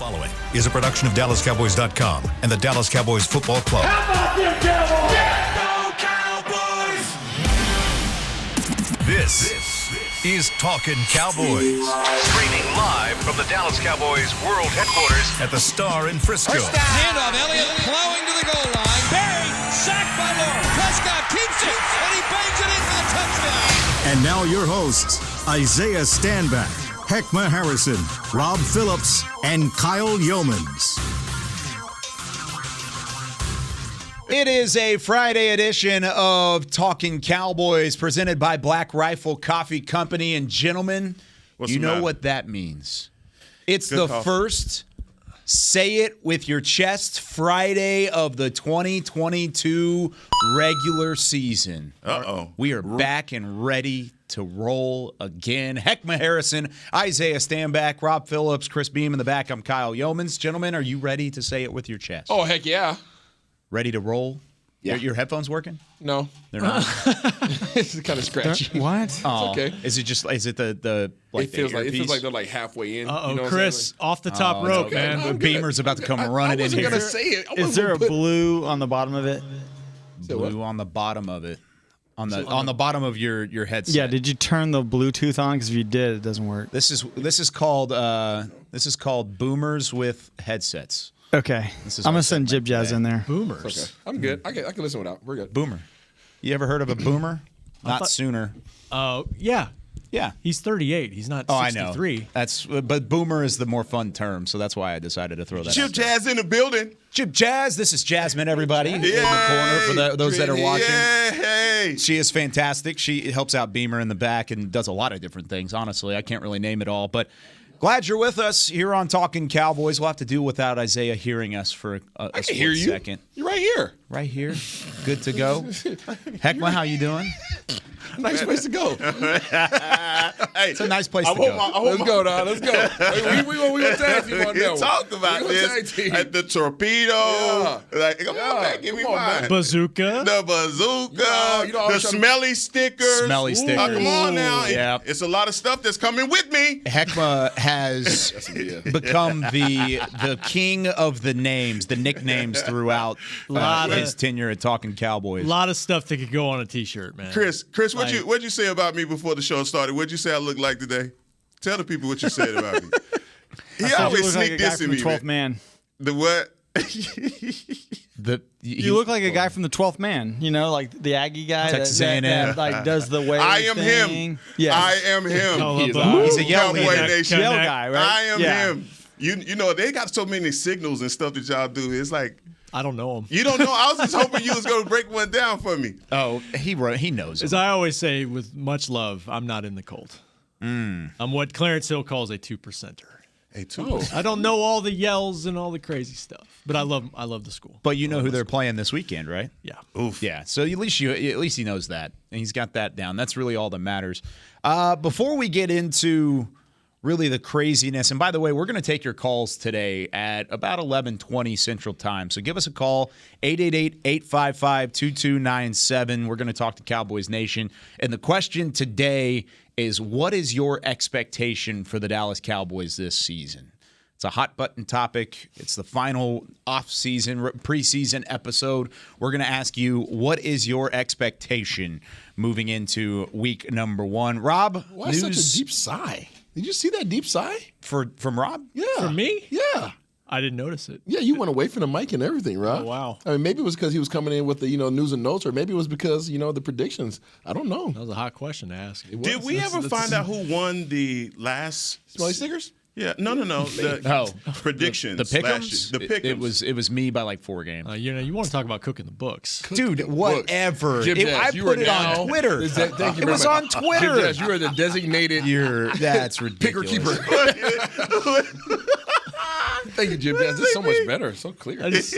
following is a production of DallasCowboys.com and the Dallas Cowboys Football Club. How about them Cowboys? Go Cowboys! This is Talkin Cowboys. Streaming live from the Dallas Cowboys World Headquarters at the Star in Frisco. Handoff, Elliott plowing to the goal line. Barry, sacked by Lawrence. Prescott keeps it, and he bangs it in for the touchdown. And now your hosts, Isaiah Stanback, Hek'ma Harrison, Rob Phillips, and Kyle Yeomans. It is a Friday edition of Talkin Cowboys presented by Black Rifle Coffee Company. And gentlemen, you know what that means. It's the first Say It With Your Chest Friday of the 2022 regular season. We are back and ready to roll again. Hek'ma Harrison, Isaiah Stanback, Rob Phillips, Chris Beam in the back. I'm Kyle Yeomans. Gentlemen, are you ready to say it with your chest? Oh, heck yeah. Ready to roll? Yeah. Your headphones working? No. They're not. It's kind of scratchy. What? Oh, okay. Is it the like it feels the like they're like halfway in. Uh-oh, you know Chris, off the top rope, okay. man. The Beamer's about to come running in here. I wasn't going to say it. Is there a blue on the bottom of it? Blue on the bottom of it. On the bottom of your headset. Yeah, did you turn the Bluetooth on? Because if you did, it doesn't work. This is called boomers with headsets. Okay. I'm going to send Jib Jazz in there. Boomers. Okay. I'm good. I can listen without. We're good. Boomer. You ever heard of a boomer? Not sooner. Oh, yeah. Yeah. He's 38. He's not 63. I know. But boomer is the more fun term, so that's why I decided to throw that Jib out there. Jazz in the building. Jib Jazz, this is Jasmine, everybody. In the corner for those that are watching. Hey. She is fantastic. She helps out Beamer in the back and does a lot of different things, honestly. I can't really name it all, but glad you're with us here on Talkin Cowboys. We'll have to do without Isaiah hearing us for a split second. You're right here. Right here. Good to go. Hek'ma, how you doing? Nice place to go. It's a nice place to go. Let's go, dog. Let's go. We gonna tag team on that one. Talk about this at the torpedo. Yeah. Like, come on, man, give me mine. Bazooka. The bazooka. The smelly stickers. Smelly stickers. Come on now. Yeah. It's a lot of stuff that's coming with me. Hek'ma has become the king of the names, the nicknames throughout his tenure at Talkin Cowboys. A lot of stuff that could go on a T-shirt, man. Chris, what'd you say about me before the show started? What'd you say I look like today? Tell the people what you said about me. He always sneak this in me. The 12th man. The what? You look like a guy from the 12th man. You know, like the Aggie guy. Texas that A&M. like does the wave I am thing. him. Yes. I am him. He's a yell Cowboy leader. Nation. Yell guy, right? I am him. You know, they got so many signals and stuff that y'all do. It's like, I don't know him. you don't know. I was just hoping you was going to break one down for me. Oh, he knows. As I always say, with much love, I'm not in the cult. I'm what Clarence Hill calls a 2%er. Hey, too. I don't know all the yells and all the crazy stuff, but I love the school. But you know who they're playing this weekend, right? Yeah. Oof. Yeah. So at least he knows that, and he's got that down. That's really all that matters. Before we get into really the craziness, and by the way, we're going to take your calls today at about 11:20 Central Time. So give us a call, 888-855-2297. We're going to talk to Cowboys Nation. And the question today is, what is your expectation for the Dallas Cowboys this season? It's a hot button topic. It's the final off-season, preseason episode. We're going to ask you, what is your expectation moving into week number 1? Rob, Why such a deep sigh? Did you see that deep sigh? from Rob? Yeah. For me? Yeah. I didn't notice it. Yeah, you went away from the mic and everything, Rob. Oh, wow. I mean, maybe it was because he was coming in with the news and notes, or maybe it was because the predictions. I don't know. That was a hot question to ask. Did we ever find out who won the last Smelly stickers? Yeah, no. The predictions. The pick'ems? The pick'ems. It was me by like 4 games. You want to talk about cooking the books. Dude, whatever. Jib Jazz, I put it on Twitter. Thank you It was on Twitter. Jib Jazz, you are the designated That's ridiculous. picker keeper. Thank you, Jib Jazz. This is so much better. So clear. This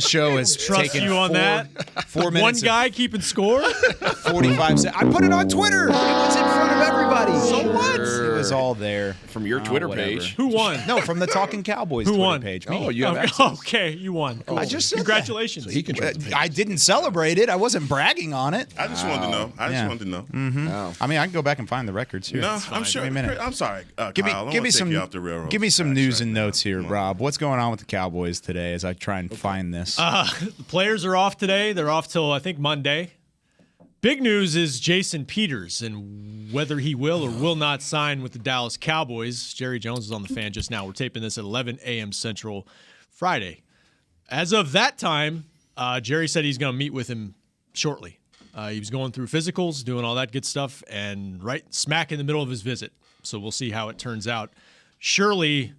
show has Trust taken you on that. 4 minutes. One guy keeping score? 45 seconds. I put it on Twitter. It was in front of everybody. So what? was all there. From your Twitter page. Who won? No, from the Talkin Cowboys Who Twitter won? page. Oh, Me. you have access. Okay, you won. Cool. I just said Congratulations. So he controls the page. I didn't celebrate it. I wasn't bragging on it. I just wanted to know. I just wanted to know. Wow. I mean, I can go back and find the records here. No, It's fine. I'm sure. Give me a minute. I'm sorry, Give me, Kyle. I give don't me wanna some, take you off the railroad give me some tracks news right and now. notes here, Come on. Rob. What's going on with the Cowboys today? As I try and find this. The players are off today. They're off till I think Monday. Big news is Jason Peters and whether he will or will not sign with the Dallas Cowboys. Jerry Jones is on the fan just now. We're taping this at 11 a.m. Central Friday. As of that time, Jerry said he's going to meet with him shortly. He was going through physicals, doing all that good stuff, and right smack in the middle of his visit. So we'll see how it turns out. Surely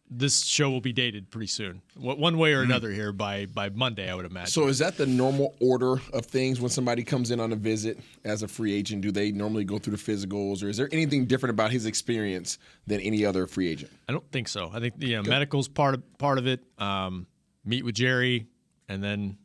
this show will be dated pretty soon, one way or another here by Monday, I would imagine. So is that the normal order of things when somebody comes in on a visit as a free agent? Do they normally go through the physicals, or is there anything different about his experience than any other free agent? I don't think so. I think medical's part of it. Meet with Jerry, and then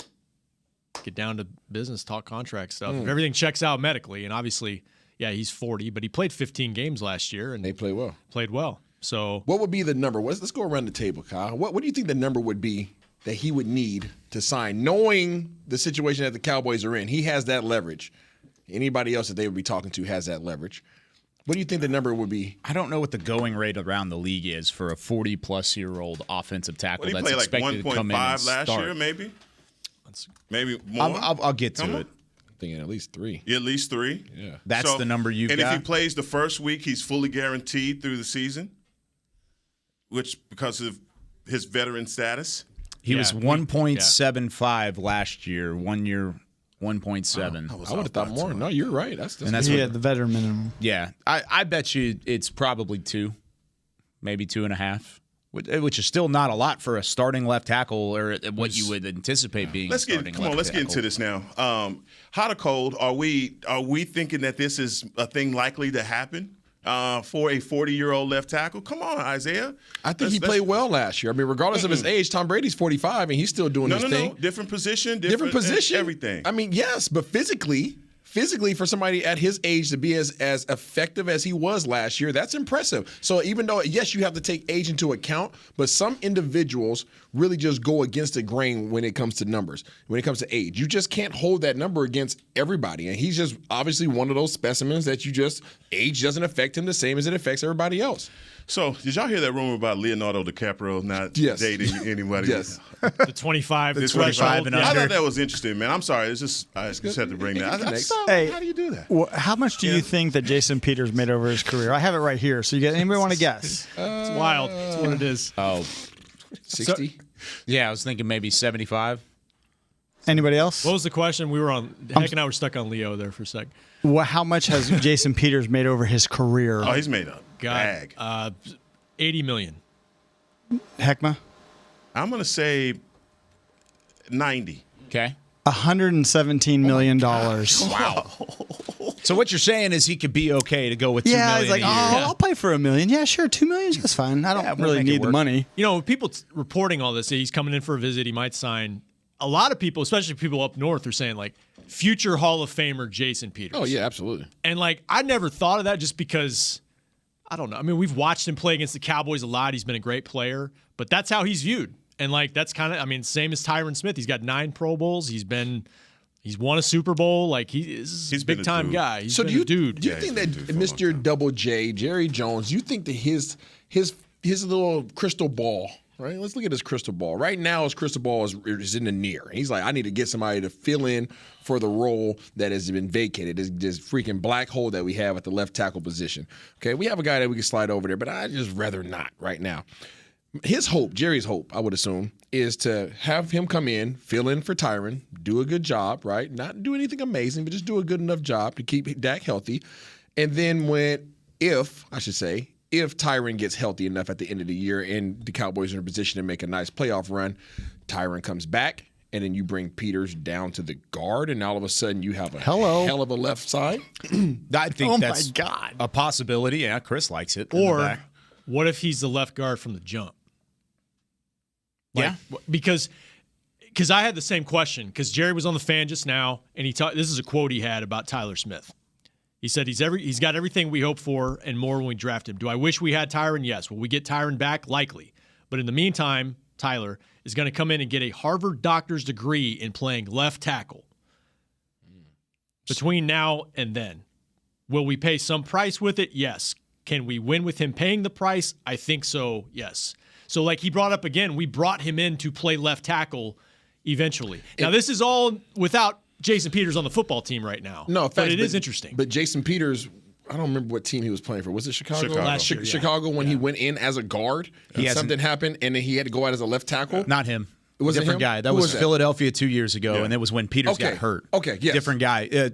get down to business, talk contract stuff. If everything checks out medically, and obviously, yeah, he's 40, but he played 15 games last year, and They play well. played well. So What would be the number? Let's go around the table, Kyle. What do you think the number would be that he would need to sign, knowing the situation that the Cowboys are in? He has that leverage. Anybody else that they would be talking to has that leverage. What do you think the number would be? I don't know what the going rate around the league is for a 40-plus-year-old offensive tackle What, he that's played like expected to come in and 1.5 last start. year, maybe? Maybe more? I'll get to Come it. on. I'm thinking at least 3. At least 3? Yeah. That's the number you've and got. if he plays the first week, he's fully guaranteed through the season, which because of his veteran status. He was Yeah, 1.75 last year, 1 year, 1.7. I would have thought more. No, you're right. That's And that's He what, had the veteran minimum. yeah. I bet you it's probably 2, maybe 2.5, which is still not a lot for a starting left tackle or what you would anticipate being. Let's a starting get left into tackle. this now. Hot or cold? Are we thinking that this is a thing likely to happen for a 40-year-old left tackle? Come on, Isaiah. I think he played well last year. I mean, regardless of his age, Tom Brady's 45 and he's still doing his thing. No. Different position, Different position, everything. I mean, yes, but physically for somebody at his age to be as effective as he was last year, that's impressive. So even though, yes, you have to take age into account, but some individuals really just go against the grain when it comes to numbers, when it comes to age. You just can't hold that number against everybody. And he's just obviously one of those specimens that age doesn't affect him the same as it affects everybody else. So, did y'all hear that rumor about Leonardo Dicaprio not Yes. dating anybody? Yes. the 25, The 25 and I under. thought that was interesting, man. I'm sorry. I just had to bring that. Hey, How do you do that? How much do you think that Jason Peters made over his career? I have it right here. So you get anybody want to guess? It's wild. That's what it is. Oh, 60? yeah. I was thinking maybe 75. Anybody else? What was the question? We were on. Heck and I were stuck on Leo there for a sec. How much has Jason Peters made over his career? Oh, he's made a bag. $80 million. Hek'ma? I'm going to say 90. Okay. $117 million. Wow. So what you're saying is he could be okay to go with $2 million Yeah, he's like, a year. I'll play for $1 million. Yeah, sure, $2 million, that's fine. I Yeah, don't we'll really make it need the work. money. You know, people reporting all this, he's coming in for a visit, he might sign. A lot of people, especially people up north, are saying, like, future Hall of Famer Jason Peters. Oh, yeah, absolutely. And, like, I never thought of that just because, I don't know. I mean, we've watched him play against the Cowboys a lot. He's been a great player. But that's how he's viewed. And, like, that's kind of, I mean, same as Tyron Smith. He's got 9 Pro Bowls. He's won a Super Bowl. Like, he's a been a big-time dude. guy. He's So been do you a dude. Do you think that Mr. Double J, Jerry Jones, you think that his little crystal ball, right? Let's look at his crystal ball. Right now, his crystal ball is in the near. He's like, I need to get somebody to fill in for the role that has been vacated, this freaking black hole that we have at the left tackle position. Okay, we have a guy that we can slide over there, but I'd just rather not right now. His hope, Jerry's hope, I would assume, is to have him come in, fill in for Tyron, do a good job, right? Not do anything amazing, but just do a good enough job to keep Dak healthy. And then if Tyron gets healthy enough at the end of the year and the Cowboys are in a position to make a nice playoff run, Tyron comes back, and then you bring Peters down to the guard, and all of a sudden you have a hell of a left side. I think Oh, my that's God. a possibility. Yeah, Chris likes it. in the Or back. what if he's the left guard from the jump? Yeah. Because I had the same question because Jerry was on the fan just now, and this is a quote he had about Tyler Smith. He said he's got everything we hope for and more when we draft him. Do I wish we had Tyron? Yes. Will we get Tyron back? Likely. But in the meantime, Tyler is going to come in and get a Harvard doctor's degree in playing left tackle between now and then. Will we pay some price with it? Yes. Can we win with him paying the price? I think so, yes. So like he brought up again, we brought him in to play left tackle eventually. Now, this is all without Jason Peters on the football team right now. No, but it is interesting. But Jason Peters, I don't remember what team he was playing for. Was it Chicago? Last year, Chicago when he went in as a guard. Something happened, and then he had to go out as a left tackle. Not him. It was a different guy. That was Philadelphia 2 years ago, and it was when Peters got hurt. Okay, yes. Different guy.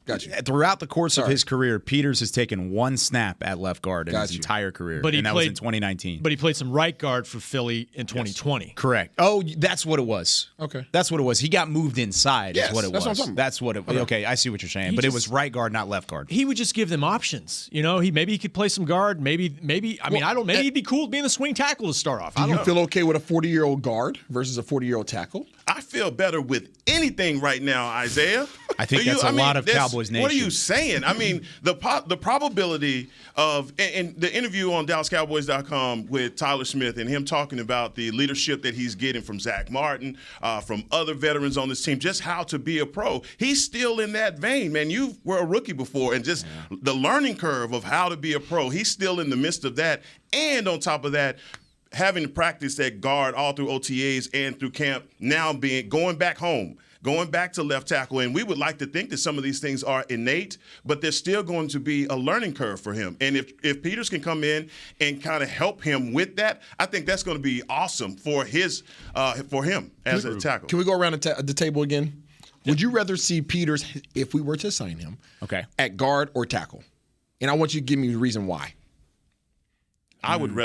Gotcha. Throughout the course of his career, Peters has taken one snap at left guard in his entire career, and that was in 2019. But he played some right guard for Philly in 2020. Correct. Oh, that's what it was. Okay. That's what it was. He got moved inside is what it was. That's what I'm talking about. That's what it was. Okay, I see what you're saying. But it was right guard, not left guard. He would just give them options. You know, maybe he could play some guard. Maybe he'd be cool being the swing tackle to start off. Do you feel okay with a 40-year-old guard versus a 40-year-old tackle? I feel better with anything right now, Isaiah. I think that's a lot of Cowboys Nation. What are you saying? I mean, the probability of in the interview on DallasCowboys.com with Tyler Smith and him talking about the leadership that he's getting from Zach Martin, from other veterans on this team, just how to be a pro. He's still in that vein, man. You were a rookie before, and just the learning curve of how to be a pro. He's still in the midst of that, and on top of that, having to practice that guard all through OTAs and through camp, now going back home, going back to left tackle. And we would like to think that some of these things are innate, but there's still going to be a learning curve for him. And if Peters can come in and kind of help him with that, I think that's going to be awesome for him as a tackle. Can we go around the table again? Would you rather see Peters, if we were to sign him, at guard or tackle? And I want you to give me the reason why. I would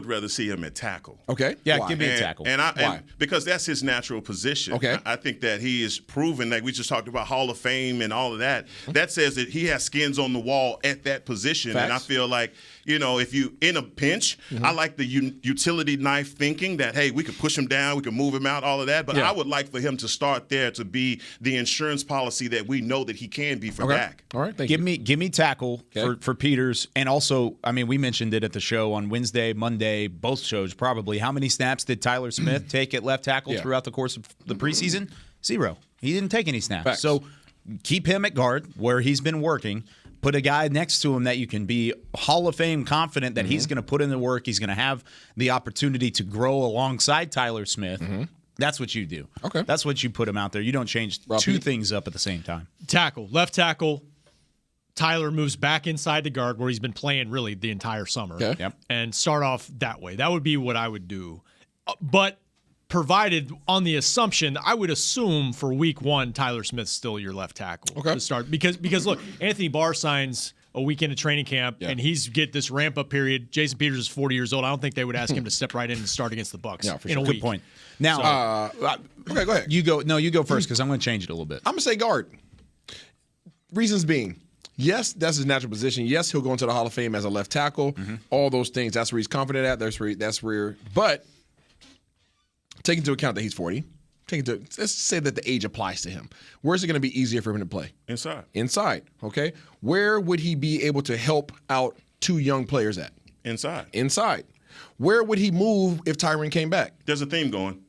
rather see him at tackle. Okay. Yeah, why? give me a tackle. And because that's his natural position. Okay. I think that he is proven that we just talked about Hall of Fame and all of that. That says that he has skins on the wall at that position. Facts. And I feel like, if you in a pinch, I like the utility knife thinking that, hey, we could push him down, we could move him out, all of that. But I would like for him to start there to be the insurance policy that we know that he can be for Dak. All right, thank you. Give me tackle for Peters. And also, I mean, we mentioned it at the show on Wednesday, Monday, both shows probably. How many snaps did Tyler Smith take at left tackle throughout the course of the preseason? 0. He didn't take any snaps. Facts. So keep him at guard where he's been working. Put a guy next to him that you can be Hall of Fame confident that he's going to put in the work. He's going to have the opportunity to grow alongside Tyler Smith. That's what you do. Okay. That's what you put him out there. You don't change two things up at the same time. Tackle, left tackle. Tyler moves back inside the guard where he's been playing really the entire summer. Okay. Yep. And start off that way. That would be what I would do. But provided on the assumption, I would assume for week 1, Tyler Smith's still your left tackle to start. Because look, Anthony Barr signs a week into training camp, and he's get this ramp-up period. Jason Peters is 40 years old. I don't think they would ask him to step right in and start against the Bucs in a week. Good point. Now, okay, go ahead. You go first because I'm going to change it a little bit. I'm going to say guard. Reasons being, yes, that's his natural position. Yes, he'll go into the Hall of Fame as a left tackle. All those things. That's where he's confident at. That's where. But take into account that he's 40. Let's say that the age applies to him. Where's it going to be easier for him to play? Inside. Okay. Where would he be able to help out 2 young players at? Inside. Where would he move if Tyron came back? There's a theme going.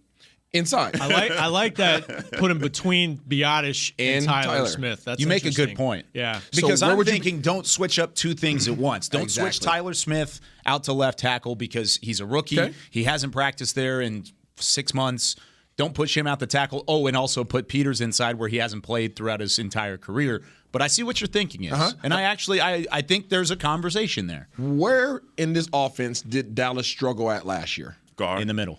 Inside. I like that. Put him between Biotish and Tyler Smith. That's you make a good point. Yeah. Because so I'm thinking don't switch up 2 things at once. Don't switch Tyler Smith out to left tackle because he's a rookie. Okay. He hasn't practiced there in 6 months. Don't push him out the tackle. Oh, and also put Peters inside where he hasn't played throughout his entire career. But I see what your thinking is. And I think there's a conversation there. Where in this offense did Dallas struggle at last year? Guard. In the middle.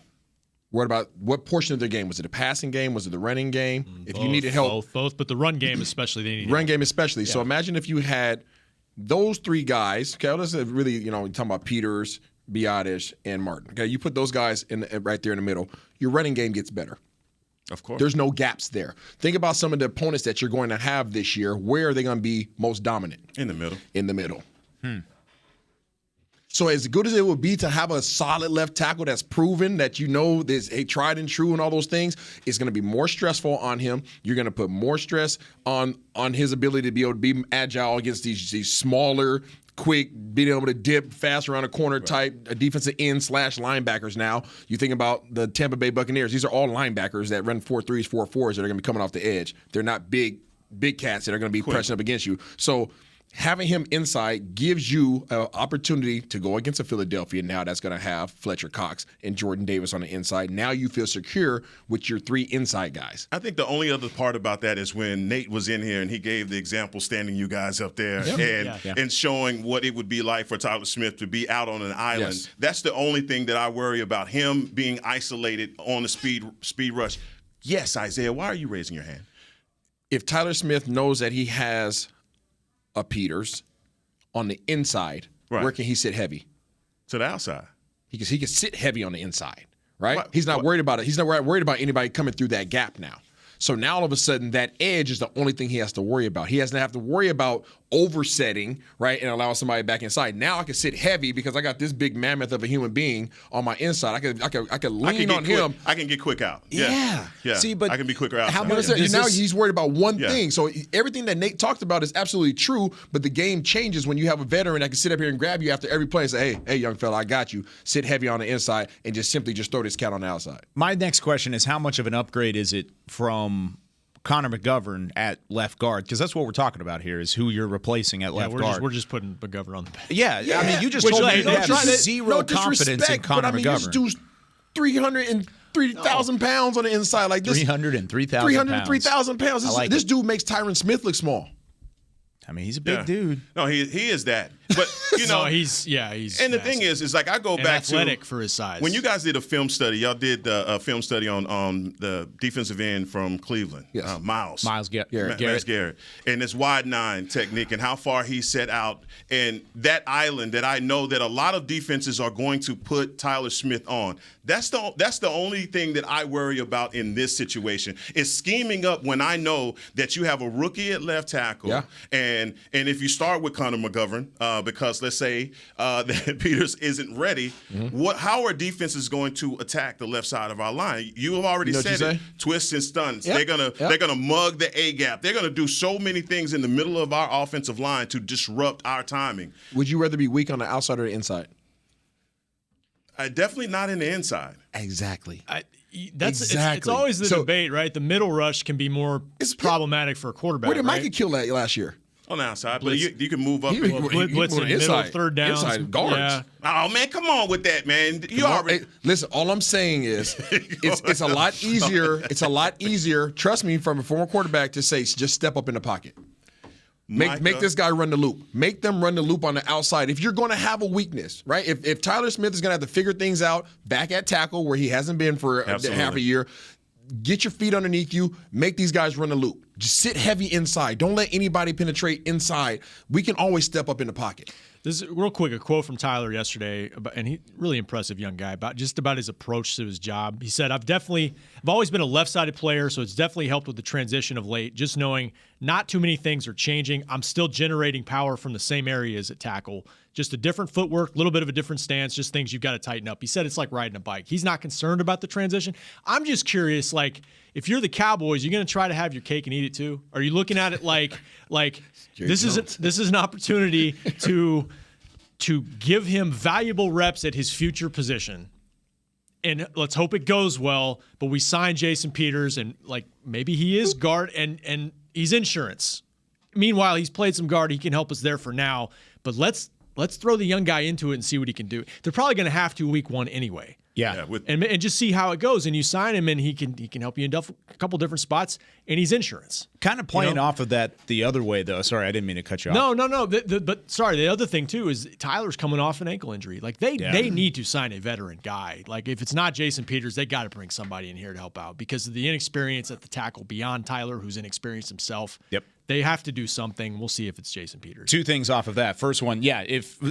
What portion of their game? Was it a passing game? Was it the running game? If you needed help. Both, but the run game especially, they needed run game especially. Yeah. So imagine if you had those 3 guys. Okay, let's really, you're talking about Peters, Biotish, and Martin. Okay, you put those guys right there in the middle. Your running game gets better. Of course. There's no gaps there. Think about some of the opponents that you're going to have this year. Where are they going to be most dominant? In the middle. In the middle. So as good as it would be to have a solid left tackle that's proven, that you know is a tried and true and all those things, it's going to be more stressful on him. You're going to put more stress on his ability to be able to be agile against these smaller, quick, being able to dip fast around a corner type defensive end / linebackers. Now you think about the Tampa Bay Buccaneers. These are all linebackers that run 4.3s, 4.4s that are going to be coming off the edge. They're not big cats that are going to be pressing up against you. So having him inside gives you an opportunity to go against a Philadelphia now that's going to have Fletcher Cox and Jordan Davis on the inside. Now you feel secure with your 3 inside guys. I think the only other part about that is when Nate was in here and he gave the example standing you guys up there and showing what it would be like for Tyler Smith to be out on an island. Yes. That's the only thing that I worry about, him being isolated on the speed rush. Yes, Isaiah, why are you raising your hand? If Tyler Smith knows that he has a Peters on the inside, where can he sit heavy? To the outside. He can sit heavy on the inside, right? He's not worried about it. He's not worried about anybody coming through that gap now. So now all of a sudden that edge is the only thing he has to worry about. He doesn't have to worry about oversetting, right, and allow somebody back inside. Now I can sit heavy because I got this big mammoth of a human being on my inside. I could lean on him. I can get quick out. Yeah. See, but I can be quicker outside. Now he's worried about one thing. So everything that Nate talked about is absolutely true, but the game changes when you have a veteran that can sit up here and grab you after every play and say, hey, young fella, I got you. Sit heavy on the inside and just simply throw this cat on the outside. My next question is, how much of an upgrade is it from Connor McGovern at left guard? Because that's what we're talking about here, is who you're replacing at left guard. We're just putting McGovern on the bench. Yeah, I mean, you just told me you have zero confidence in Connor McGovern. This dude's 303,000 pounds on the inside. Like this, 303,000 pounds. This dude makes Tyron Smith look small. I mean, he's a big dude. No, he is that. But you know, he's and massive. the thing is like I go back athletic to for his size. When you guys did a film study, y'all did a film study on the defensive end from Cleveland, Miles Garrett, and this wide 9 technique and how far he set out, and that island that I know that a lot of defenses are going to put Tyler Smith on. That's the only thing that I worry about in this situation is scheming up when I know that you have a rookie at left tackle, and if you start with Connor McGovern, because let's say that Peters isn't ready, how are defenses going to attack the left side of our line? You have already said it. Twists and stunts. They're gonna mug the A gap. They're gonna do so many things in the middle of our offensive line to disrupt our timing. Would you rather be weak on the outside or the inside? Definitely not in the inside. Exactly. It's always the debate, right? The middle rush can be more problematic for a quarterback. Where did Micah kill that last year? On the outside, but you can move up. Blitzing middle, third down. Inside guards. Yeah. Oh, man, come on with that, man. Listen, all I'm saying is it's a lot easier. It's a lot easier, trust me, from a former quarterback to say, just step up in the pocket. Make this guy run the loop. Make them run the loop on the outside. If you're going to have a weakness, right? If Tyler Smith is going to have to figure things out back at tackle where he hasn't been for half a year, get your feet underneath you. Make these guys run the loop. Just sit heavy inside. Don't let anybody penetrate inside. We can always step up in the pocket. This is real quick, a quote from Tyler yesterday, and he really impressive young guy about his approach to his job. He said, I've always been a left-sided player, so it's definitely helped with the transition of late. Just knowing not too many things are changing. I'm still generating power from the same areas at tackle. Just a different footwork, a little bit of a different stance, just things you've got to tighten up. He said it's like riding a bike. He's not concerned about the transition. I'm just curious, like, if you're the Cowboys, you're going to try to have your cake and eat it too? Are you looking at it like this is an opportunity to give him valuable reps at his future position? And let's hope it goes well, but we signed Jason Peters, and like maybe he is guard and he's insurance. Meanwhile, he's played some guard. He can help us there for now, but let's throw the young guy into it and see what he can do. They're probably going to have to week 1 anyway. Yeah. And just see how it goes. And you sign him, and he can help you in a couple different spots, and he's insurance. Kind of playing off of that the other way, though. Sorry, I didn't mean to cut you off. No. But sorry, the other thing, too, is Tyler's coming off an ankle injury. Like, they need to sign a veteran guy. Like, if it's not Jason Peters, they got to bring somebody in here to help out because of the inexperience at the tackle beyond Tyler, who's inexperienced himself. Yep. They have to do something. We'll see if it's Jason Peters. 2 things off of that. First one,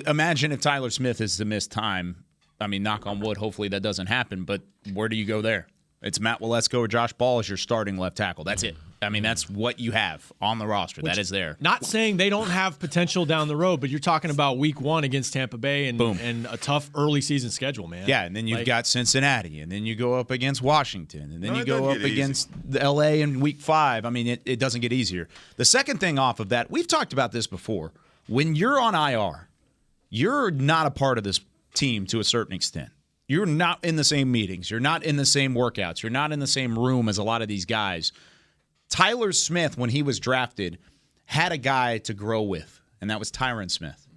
imagine if Tyler Smith is to miss time. I mean, knock on wood, hopefully that doesn't happen, but where do you go there? It's Matt Waletzko or Josh Ball as your starting left tackle. That's it. I mean, that's what you have on the roster. That is there. Not saying they don't have potential down the road, but you're talking about week 1 against Tampa Bay and a tough early season schedule, man. Yeah, and then you've got Cincinnati, and then you go up against Washington, and then you go up against the LA in week 5. I mean, it doesn't get easier. The second thing off of that, we've talked about this before. When you're on IR, you're not a part of this team to a certain extent. You're not in the same meetings. You're not in the same workouts. You're not in the same room as a lot of these guys. Tyler Smith, when he was drafted, had a guy to grow with, and that was Tyron Smith.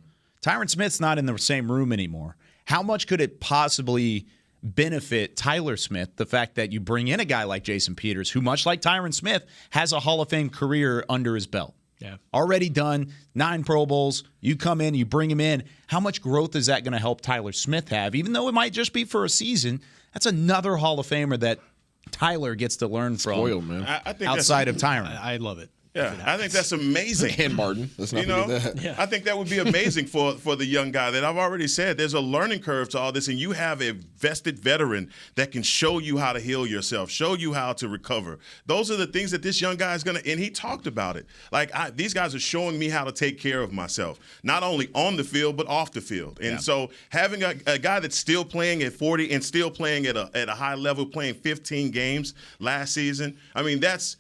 Tyron Smith's not in the same room anymore. How much could it possibly benefit Tyler Smith, the fact that you bring in a guy like Jason Peters, who, much like Tyron Smith, has a Hall of Fame career under his belt? Yeah. Already done, 9 Pro Bowls. You come in, you bring him in. How much growth is that going to help Tyler Smith have? Even though it might just be for a season, that's another Hall of Famer that Tyler gets to learn from. Spoiled, man. I think outside of Tyron. I love it. Yeah, I think that's amazing. And Martin. Let's not forget that. Yeah. I think that would be amazing for the young guy. That I've already said there's a learning curve to all this, and you have a vested veteran that can show you how to heal yourself, show you how to recover. Those are the things that this young guy is going to, and he talked about it. Like, these guys are showing me how to take care of myself, not only on the field, but off the field. And so having a guy that's still playing at 40 and still playing at a high level, playing 15 games last season, I mean, that's,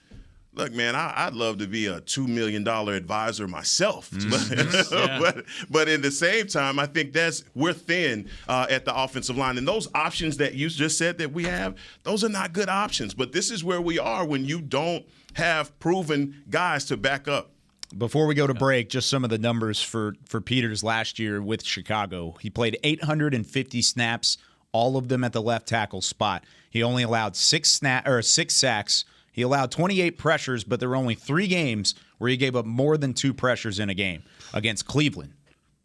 look, man, I'd love to be a $2 million advisor myself. But in the same time, I think we're thin at the offensive line. And those options that you just said that we have, those are not good options. But this is where we are when you don't have proven guys to back up. Before we go to break, just some of the numbers for Peters last year with Chicago. He played 850 snaps, all of them at the left tackle spot. He only allowed 6 sacks. He allowed 28 pressures, but there were only 3 games where he gave up more than 2 pressures in a game. Against Cleveland,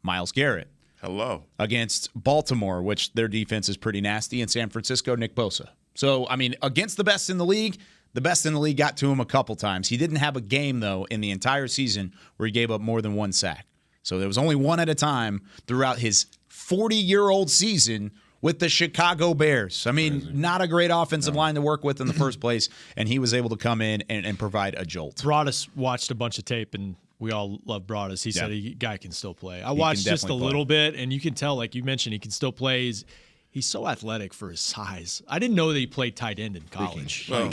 Myles Garrett. Hello. Against Baltimore, which their defense is pretty nasty, and San Francisco, Nick Bosa. So, I mean, against the best in the league got to him a couple times. He didn't have a game, though, in the entire season where he gave up more than 1 sack. So there was only 1 at a time throughout his 40-year-old season with the Chicago Bears. I mean, not a great offensive line to work with in the first place, and he was able to come in and provide a jolt. Broadus watched a bunch of tape, and we all love Broadus. He said a guy can still play. I watched just a little bit, and you can tell, like you mentioned, he can still play. He's so athletic for his size. I didn't know that he played tight end in college. For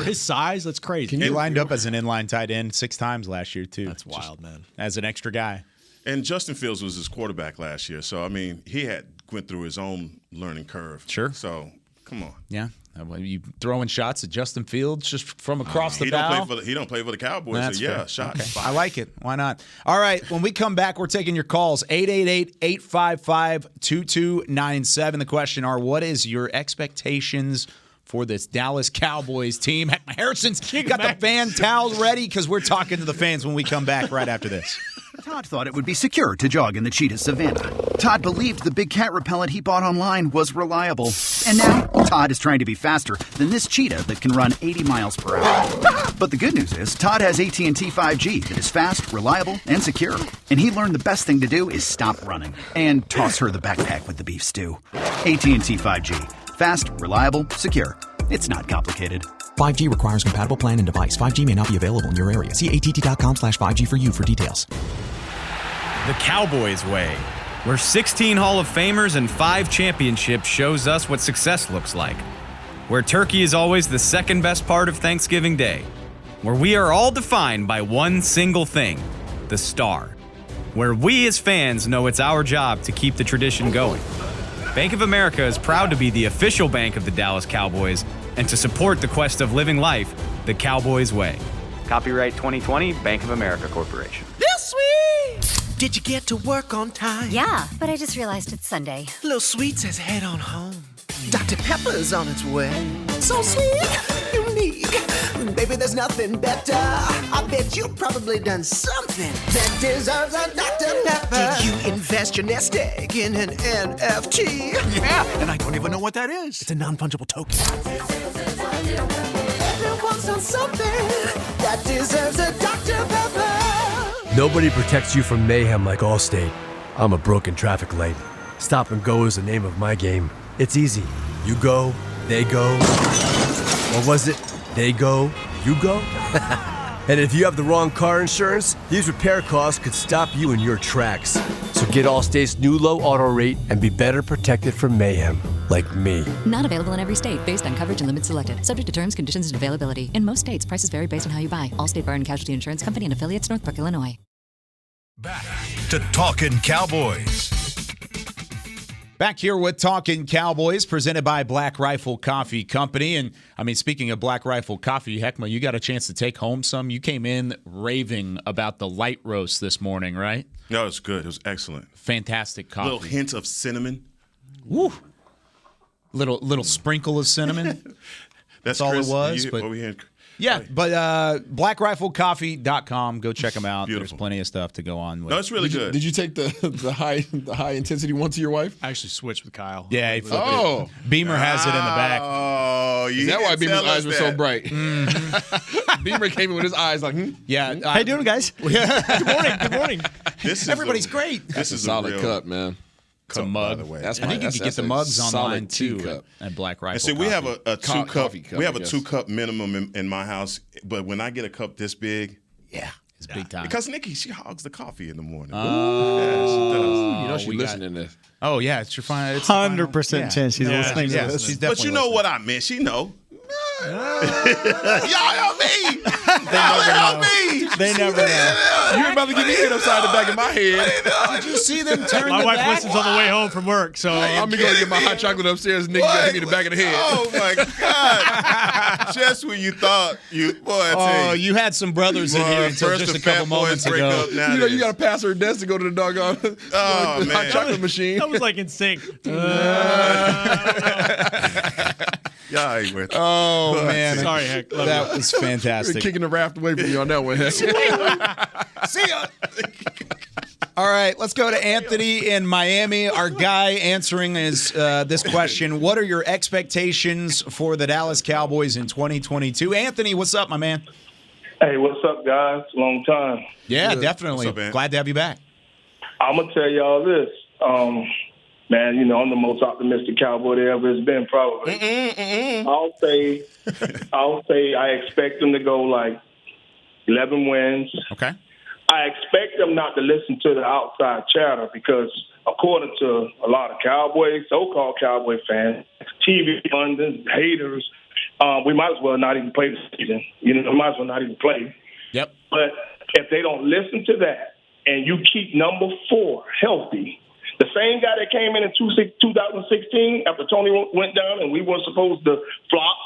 his size, that's crazy. He lined up as an inline tight end 6 times last year, too. That's wild, man. As an extra guy. And Justin Fields was his quarterback last year. So, I mean, he went through his own learning curve. Sure. So, come on. Yeah. You throwing shots at Justin Fields just from across the bow? He don't play for the Cowboys. That's so, yeah, fair. shots. Okay. I like it. Why not? All right. When we come back, we're taking your calls. 888-855-2297. The question are, what is your expectations for this Dallas Cowboys team? Hek'ma Harrison's got the fan towels ready because we're talking to the fans when we come back right after this. Todd thought it would be secure to jog in the cheetah savanna. Todd believed the big cat repellent he bought online was reliable. And now, Todd is trying to be faster than this cheetah that can run 80 miles per hour. But the good news is, Todd has AT&T 5G that is fast, reliable, and secure. And he learned the best thing to do is stop running and toss her the backpack with the beef stew. AT&T 5G. Fast, reliable, secure. It's not complicated. 5G requires compatible plan and device. 5G may not be available in your area. See att.com/5G for you for details. The Cowboys way, where 16 Hall of Famers and 5 championships shows us what success looks like. Where turkey is always the second best part of Thanksgiving Day. Where we are all defined by one single thing, the star. Where we as fans know it's our job to keep the tradition going. Bank of America is proud to be the official bank of the Dallas Cowboys and to support the quest of living life the Cowboys way. Copyright 2020, Bank of America Corporation. This sweet! Did you get to work on time? Yeah, but I just realized it's Sunday. Little Sweet says head on home. Dr. Pepper's on its way. So sweet, unique. Baby, there's nothing better. I bet you've probably done something that deserves a Dr. Pepper. Did you invest your nest egg in an NFT? Yeah, and I don't even know what that is. It's a non-fungible token. Everyone's done something that deserves a Dr. Pepper. Nobody protects you from mayhem like Allstate. I'm a broken traffic light. Stop and go is the name of my game. It's easy. You go, they go. Or was it, they go, you go? And if you have the wrong car insurance, these repair costs could stop you in your tracks. So get Allstate's new low auto rate and be better protected from mayhem, like me. Not available in every state based on coverage and limits selected. Subject to terms, conditions, and availability. In most states, prices vary based on how you buy. Allstate Bar and Casualty Insurance Company and affiliates, Northbrook, Illinois. Back to Talkin' Cowboys. Back here with Talkin' Cowboys, presented by Black Rifle Coffee Company. And, I mean, speaking of Black Rifle Coffee, Hek'ma, you got a chance to take home some. You came in raving about the light roast this morning, right? No, it was good. It was excellent. Fantastic coffee. Little hint of cinnamon. Woo. Little sprinkle of cinnamon. That's all it was. Yeah, but blackriflecoffee.com. Go check them out. Beautiful. There's plenty of stuff to go on with. No, it's really good. Did you take the high intensity one to your wife? I actually switched with Kyle. Yeah, he flipped it. Beamer has it in the back. Oh, Is that why Beamer's eyes were so bright? Beamer came in with his eyes like, Yeah. How you doing, guys? Good morning. Good morning. Everybody's great. This is a solid a real cup, man. It's a mug. By the way. I think you can get the mugs online too at Black Rifle. And see, we have a two cup. We have a 2 2 cup minimum in my house. But when I get a cup this big, it's big time. Because Nikki, she hogs the coffee in the morning. Yeah, she does. You know she's listening to this. Oh yeah, it's your final. 100% chance she's listening to this. She's But you know what I meant. She know. Y'all help me. Y'all help me. They never know. You're about to get me hit upside the back of my head. Did you see them turn My the wife back? listens on the way home from work, so I'm going to go get my hot chocolate upstairs. Nigga got hit me in the back of the head. Oh my God! Just when you thought I tell you had some brothers in here until just a couple moments ago. You know, you got to pass her desk to go to the doggone Oh, man. hot chocolate machine. that was like in sync. Y'all ain't with it. Oh man, Sorry, Heck. Love that you. was fantastic. Kicking the raft away from you on that one. See ya. All right, let's go to Anthony in Miami. Our guy answering is this question: what are your expectations for the Dallas Cowboys in 2022? Anthony, what's up, my man? Hey, what's up, guys? Long time. Yeah, definitely. What's up, man? Glad to have you back. I'm gonna tell y'all this, man. You know, I'm the most optimistic Cowboy there ever has been, probably. I'll say I expect them to go like 11 wins. Okay. I expect them not to listen to the outside chatter because, according to a lot of Cowboys, so-called Cowboy fans, TV pundits, haters, we might as well not even play the season. You know, we might as well not even play. Yep. But if they don't listen to that and you keep number 4 healthy, the same guy that came in 2016 after Tony went down and we weren't supposed to flop,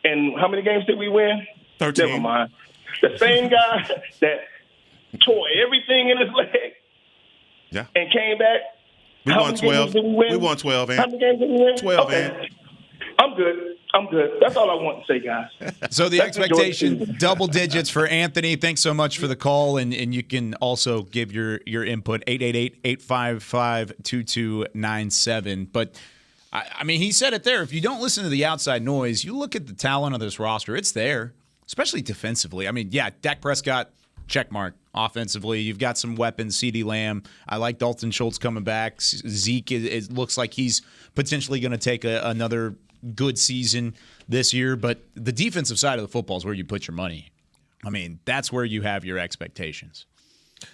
and how many games did we win? 13. Never mind. The same guy that tore everything in his leg and came back. We won 12. We won 12, How many games did we win? 12, okay. I'm good. That's all I want to say, guys. So the expectation, double digits for Anthony. Thanks so much for the call, and you can also give your input, 888-855-2297. But, I mean, he said it there. If you don't listen to the outside noise, you look at the talent of this roster, it's there, especially defensively. I mean, yeah, Dak Prescott, check mark. Offensively, you've got some weapons, CeeDee Lamb. I like Dalton Schultz coming back. Zeke, it looks like he's potentially going to take another good season this year, but the defensive side of the football is where you put your money. I mean, that's where you have your expectations.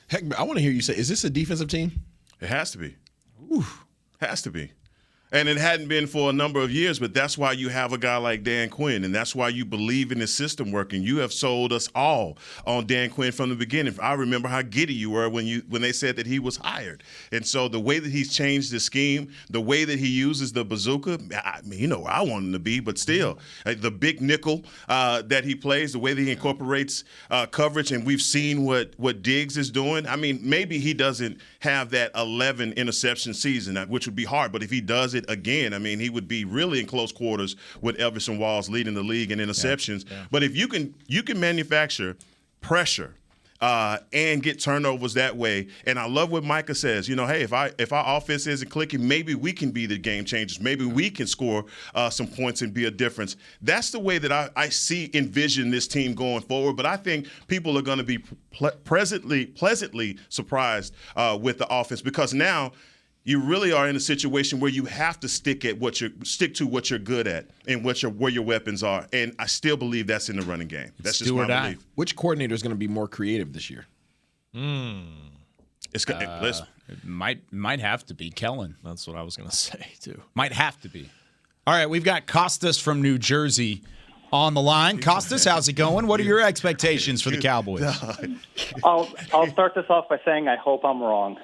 Heck, I want to hear you say, is this a defensive team? It has to be. Has to be. And it hadn't been for a number of years, but that's why you have a guy like Dan Quinn, and that's why you believe in his system working. You have sold us all on Dan Quinn from the beginning. I remember how giddy you were when they said that he was hired. And so the way that he's changed the scheme, the way that he uses the bazooka, I mean, you know where I want him to be, but still, the big nickel that he plays, the way that he incorporates coverage, and we've seen what Diggs is doing. I mean, maybe he doesn't have that 11 interception season, which would be hard, but if he does it again, I mean, he would be really in close quarters with Everson Walls leading the league in interceptions. Yeah. But if you can manufacture pressure and get turnovers that way, and I love what Micah says. You know, hey, if our offense isn't clicking, maybe we can be the game changers. Maybe we can score some points and be a difference. That's the way that I envision this team going forward. But I think people are going to be pleasantly surprised with the offense because now. you really are in a situation where you have to stick to what you're good at and where your weapons are. And I still believe that's in the running game. That's just my belief. Which coordinator is going to be more creative this year? It's listen. It might have to be Kellen. That's what I was going to say too. Might have to be. All right, we've got Costas from New Jersey on the line. Costas, how's it going? What are your expectations for the Cowboys? I'll start this off by saying I hope I'm wrong.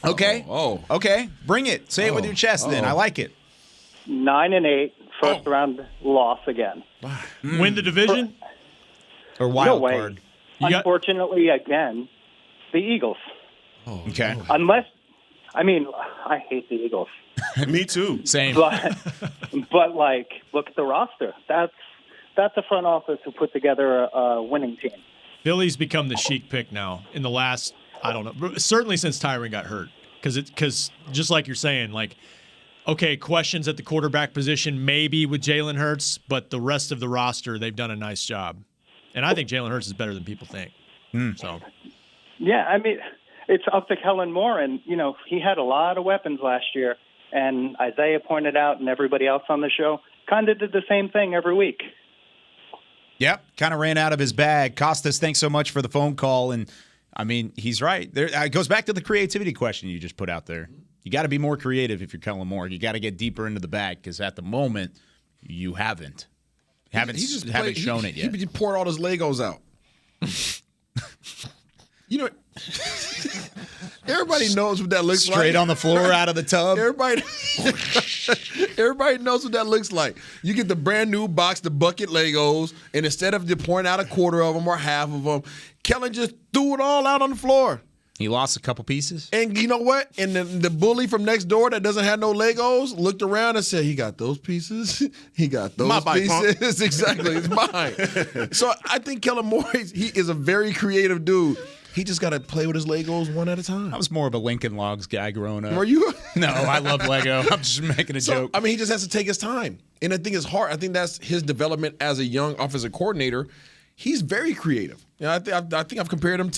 Okay. Okay. Bring it. Say it with your chest then. I like it. 9-8, first round loss again. Win the division? Or wild no way. card? Unfortunately, again, the Eagles. Okay. Unless, I hate the Eagles. Me too. Same. But look at the roster. That's a front office who put together a winning team. Philly's become the chic pick now in the last, I don't know, certainly since Tyron got hurt. Because just like you're saying, okay, questions at the quarterback position maybe with Jalen Hurts, but the rest of the roster, they've done a nice job. And I think Jalen Hurts is better than people think. So. Yeah, it's up to Kellen Moore, and, he had a lot of weapons last year, and Isaiah pointed out, and everybody else on the show kind of did the same thing every week. Yep, kind of ran out of his bag. Costas, thanks so much for the phone call, and, he's right. It goes back to the creativity question you just put out there. You got to be more creative if you're Kellen Moore. You got to get deeper into the bag, because at the moment, you haven't. Haven't shown it yet. He poured all his Legos out. Everybody knows what that looks like. Straight on the floor out of the tub. Everybody knows what that looks like. You get the brand new box, the bucket Legos, and instead of just pouring out a quarter of them or half of them, Kellen just threw it all out on the floor. He lost a couple pieces. And you know what? And the bully from next door that doesn't have no Legos looked around and said, he got those pieces. He got those pieces. Exactly. It's mine. So I think Kellen Moore, he is a very creative dude. He just got to play with his Legos one at a time. I was more of a Lincoln Logs guy growing up. Were you? No, I love Lego. I'm just making a joke. He just has to take his time. And I think it's hard. I think that's his development as a young offensive coordinator. He's very creative. I think I've compared him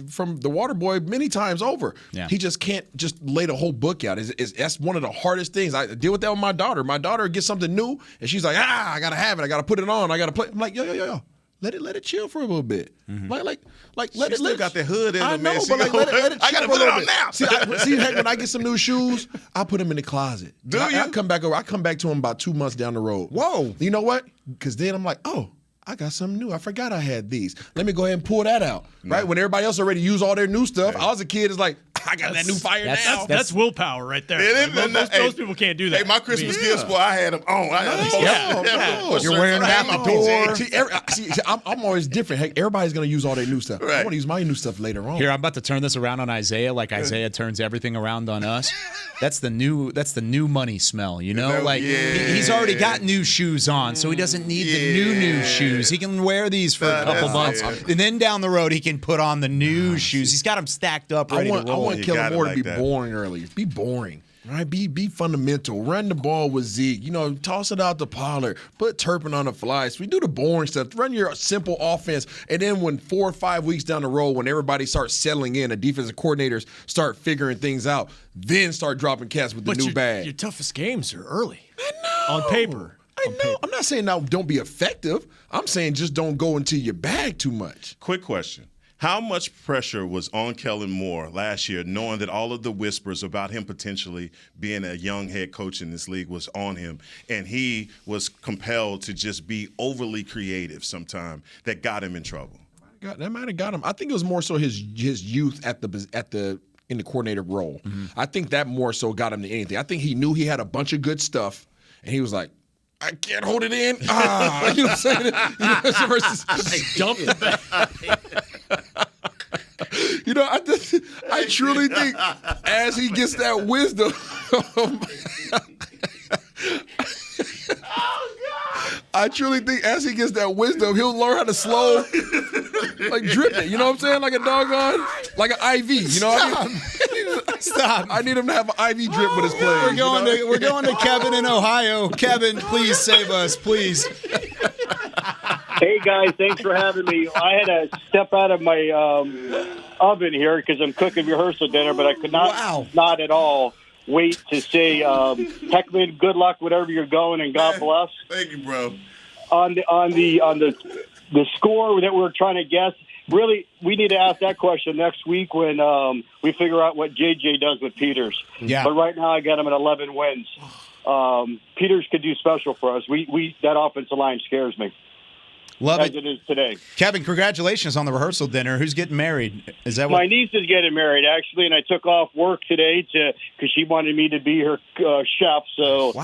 from the Water Boy many times over. Yeah. He just can't just lay the whole book out. That's one of the hardest things. I deal with that with my daughter. My daughter gets something new, and she's like, I got to have it. I got to put it on. I got to play. I'm like, yo. Let it chill for a little bit. Mm-hmm. Let it. Still got the hood in I the know, but let it chill. I gotta put it on now. See, heck, when I get some new shoes, I put them in the closet. Do you? I come back over. I come back to them about 2 months down the road. Whoa! You know what? Because then I'm like, I got something new. I forgot I had these. Let me go ahead and pull that out. Right? When everybody else already used all their new stuff, I was a kid. It's like, I got that new fire now. That's willpower right there. Most people can't do that. Hey, my Christmas gifts, boy, I had them on. You're wearing them out the door. See, I'm always different. Heck, everybody's going to use all their new stuff. Right. I want to use my new stuff later on. Here, I'm about to turn this around on Isaiah like Isaiah turns everything around on us. That's the new money smell, he's already got new shoes on, so he doesn't need the new shoes. He can wear these for a couple months, and then down the road he can put on the new shoes. He's got them stacked up, ready to roll. I want Kellen Moore to be boring early. Be boring. Right? Be fundamental. Run the ball with Zeke. Toss it out to Pollard. Put Turpin on the fly. So we do the boring stuff. Run your simple offense. And then when 4 or 5 weeks down the road, when everybody starts settling in, the defensive coordinators start figuring things out, then start dropping cats with the new bag. Your toughest games are early. I know. On paper. I know. I'm not saying now don't be effective. I'm saying just don't go into your bag too much. Quick question. How much pressure was on Kellen Moore last year, knowing that all of the whispers about him potentially being a young head coach in this league was on him, and he was compelled to just be overly creative sometime that got him in trouble? That might have got him. I think it was more so his youth in the coordinator role. Mm-hmm. I think that more so got him than anything. I think he knew he had a bunch of good stuff, and he was like, I can't hold it in. You know what I'm saying? Versus dump the bag. I truly think as he gets that wisdom, I truly think as he gets that wisdom, he'll learn how to slow, drip it. You know what I'm saying? Like a doggone, like an IV. You know what I mean? Stop. I need him to have an IV drip with his players. We're going to Kevin in Ohio. Kevin, please save us, please. Hey, guys, thanks for having me. I had to step out of my oven here because I'm cooking rehearsal dinner, but I could not at all wait to say, Heckman, good luck, whatever you're going, and God bless. Thank you, bro. On the score that we're trying to guess, really, we need to ask that question next week when we figure out what JJ does with Peters. Yeah. But right now, I got him at 11 wins. Peters could do special for us. That offensive line scares me. Love as it. it is today. Kevin, congratulations on the rehearsal dinner. Who's getting married? Is that My niece is getting married, actually, and I took off work today because she wanted me to be her chef. So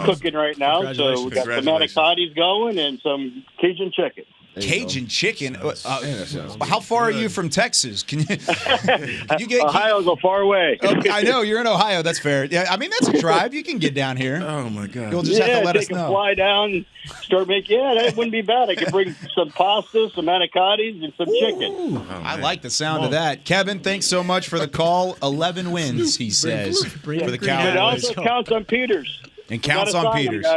cooking right now. So we got some manicotti going and some Cajun chicken. Cajun chicken. How far are you from Texas? Can you get Ohio's a far way. Okay, I know you're in Ohio. That's fair. Yeah, I mean that's a drive. You can get down here. Oh my God! You'll just have to let us take know. A fly down, and start making. Yeah, that wouldn't be bad. I could bring some pasta, some manicottis, and some chicken. I like the sound of that. Kevin, thanks so much for the call. 11 wins, he says, for the Cowboys. It also counts on Peters. And counts on Peters.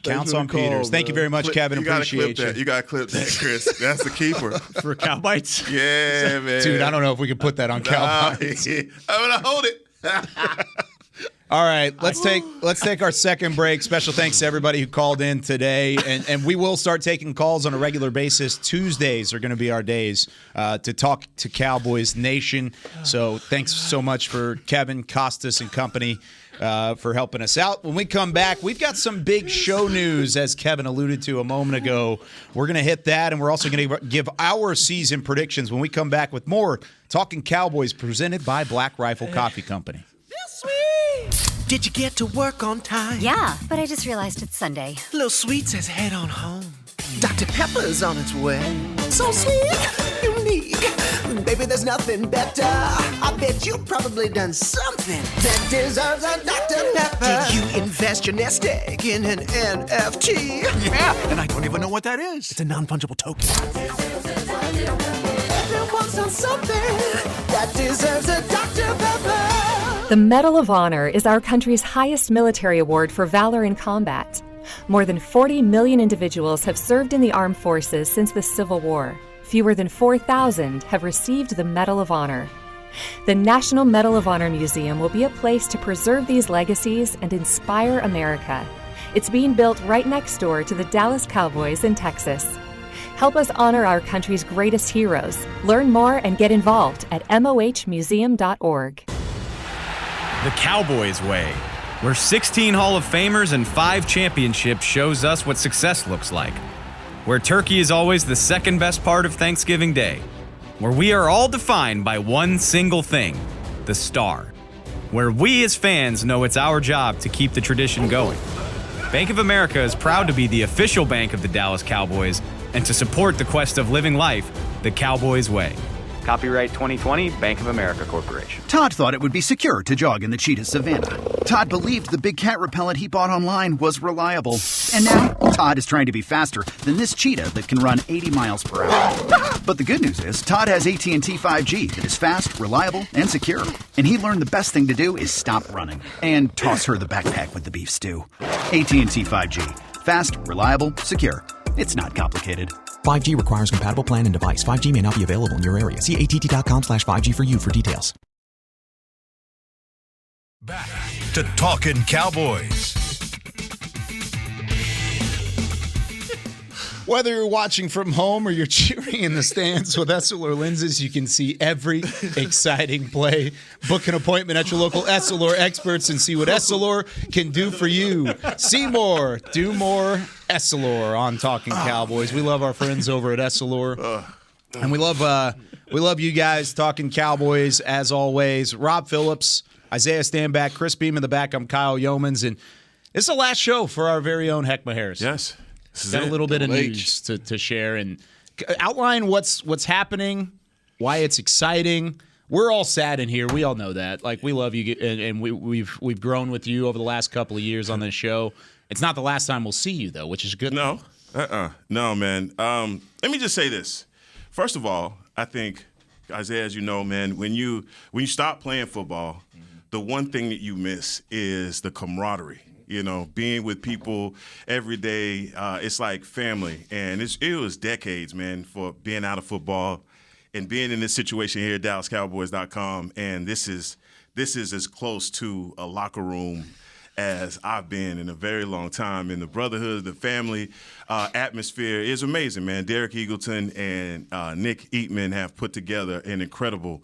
Counts on Peters. Thank you very much, Kevin. Appreciate you. You got to clip that, Chris. That's the keeper. For cow bites? Yeah, man. Dude, I don't know if we can put that on cow bites. I'm going to hold it. All right, let's take our second break. Special thanks to everybody who called in today, and we will start taking calls on a regular basis. Tuesdays are going to be our days to talk to Cowboys Nation. So thanks so much for Kevin, Costas, and company for helping us out. When we come back, we've got some big show news, as Kevin alluded to a moment ago. We're going to hit that, and we're also going to give our season predictions when we come back with more Talking Cowboys presented by Black Rifle Coffee Company. Did you get to work on time? Yeah, but I just realized it's Sunday. Little Sweet says head on home. Dr. Pepper's on its way. So sweet, unique. Baby, there's nothing better. I bet you've probably done something that deserves a Dr. Pepper. Did you invest your nest egg in an NFT? Yeah, and I don't even know what that is. It's a non-fungible token. Everyone's done something that deserves a Dr. Pepper. The Medal of Honor is our country's highest military award for valor in combat. More than 40 million individuals have served in the armed forces since the Civil War. Fewer than 4,000 have received the Medal of Honor. The National Medal of Honor Museum will be a place to preserve these legacies and inspire America. It's being built right next door to the Dallas Cowboys in Texas. Help us honor our country's greatest heroes. Learn more and get involved at mohmuseum.org. The Cowboys way, where 16 Hall of Famers and 5 championships shows us what success looks like. Where turkey is always the second best part of Thanksgiving Day. Where we are all defined by one single thing, the star. Where we as fans know it's our job to keep the tradition going. Bank of America is proud to be the official bank of the Dallas Cowboys and to support the quest of living life the Cowboys way. Copyright 2020, Bank of America Corporation. Todd thought it would be secure to jog in the cheetah savanna. Todd believed the big cat repellent he bought online was reliable. And now, Todd is trying to be faster than this cheetah that can run 80 miles per hour. But the good news is, Todd has AT&T 5G that is fast, reliable, and secure. And he learned the best thing to do is stop running and toss her the backpack with the beef stew. AT&T 5G. Fast, reliable, secure. It's not complicated. 5G requires compatible plan and device. 5G may not be available in your area. See att.com/5G for you for details. Back to Talkin' Cowboys. Whether you're watching from home or you're cheering in the stands with Essilor lenses, you can see every exciting play. Book an appointment at your local Essilor experts and see what Essilor can do for you. See more, do more, Essilor on Talking Cowboys. We love our friends over at Essilor. And we love you guys, Talking Cowboys, as always. Rob Phillips, Isaiah Stanback, Chris Beam in the back. I'm Kyle Yeomans. And it's the last show for our very own Hek'ma Harrison. Yes. Got a little bit of news to share and outline what's happening, why it's exciting. We're all sad in here. We all know that. Like, we love you, and we've grown with you over the last couple of years on this show. It's not the last time we'll see you, though, which is a good. No, no, man. Let me just say this. First of all, I think, Isaiah, as you know, man, when you stop playing football, the one thing that you miss is the camaraderie. You know, being with people every day, it's like family. And it was decades, man, for being out of football and being in this situation here at DallasCowboys.com. And this is this is as close to a locker room as I've been in a very long time. And the brotherhood, the family atmosphere is amazing, man. Derek Eagleton and Nick Eatman have put together an incredible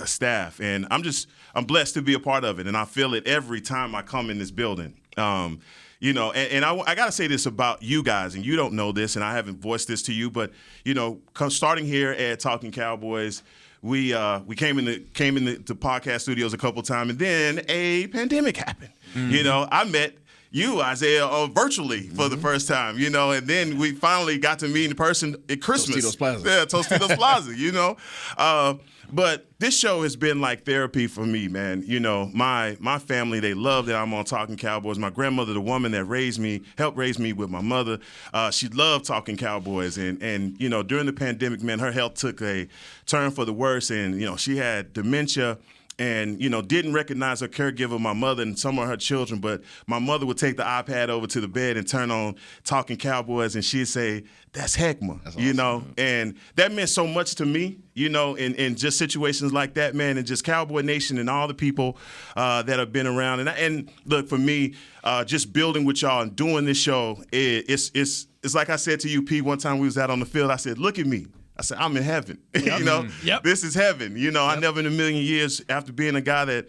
staff. And I'm blessed to be a part of it. And I feel it every time I come in this building. You know, and I got to say this about you guys, and you don't know this, and I haven't voiced this to you, but, you know, starting here at Talkin Cowboys, we came in the podcast studios a couple times, and then a pandemic happened. Mm-hmm. You know, I met you, Isaiah, virtually for the first time, you know, and then we finally got to meet in person at Christmas. Tostitos Plaza. Yeah, Tostitos Plaza, you know. But this show has been like therapy for me, man. You know, my family, they love that I'm on Talkin Cowboys. My grandmother, the woman that helped raise me with my mother, she loved Talkin Cowboys. And you know, during the pandemic, man, her health took a turn for the worse. And, you know, she had dementia. And, you know, didn't recognize her caregiver, my mother, and some of her children. But my mother would take the iPad over to the bed and turn on Talkin Cowboys, and she'd say, "That's Hek'ma," that's awesome, you know. Man. And that meant so much to me, you know, in just situations like that, man, and just Cowboy Nation and all the people that have been around. And look, for me, just building with y'all and doing this show, it's like I said to you, P, one time we was out on the field. I said, "Look at me." I said, I'm in heaven. Yep. You know, This is heaven. You know, I never in a million years, after being a guy that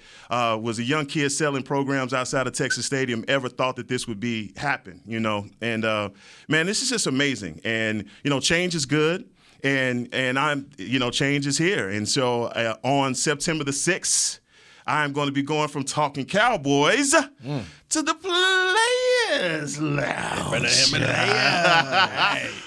was a young kid selling programs outside of Texas Stadium, ever thought that this would happen, you know. And, man, this is just amazing. And, you know, change is good. And I'm, you know, change is here. And so on September the 6th, I'm going to be going from Talkin Cowboys to the Players Lounge.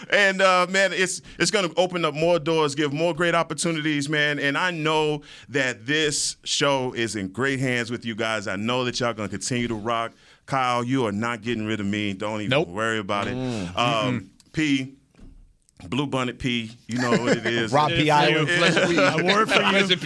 And, man, it's going to open up more doors, give more great opportunities, man. And I know that this show is in great hands with you guys. I know that y'all going to continue to rock. Kyle, you are not getting rid of me. Don't even worry about it. P, Blue Bunnet P, you know what it is. Rob P. Island. A word for you.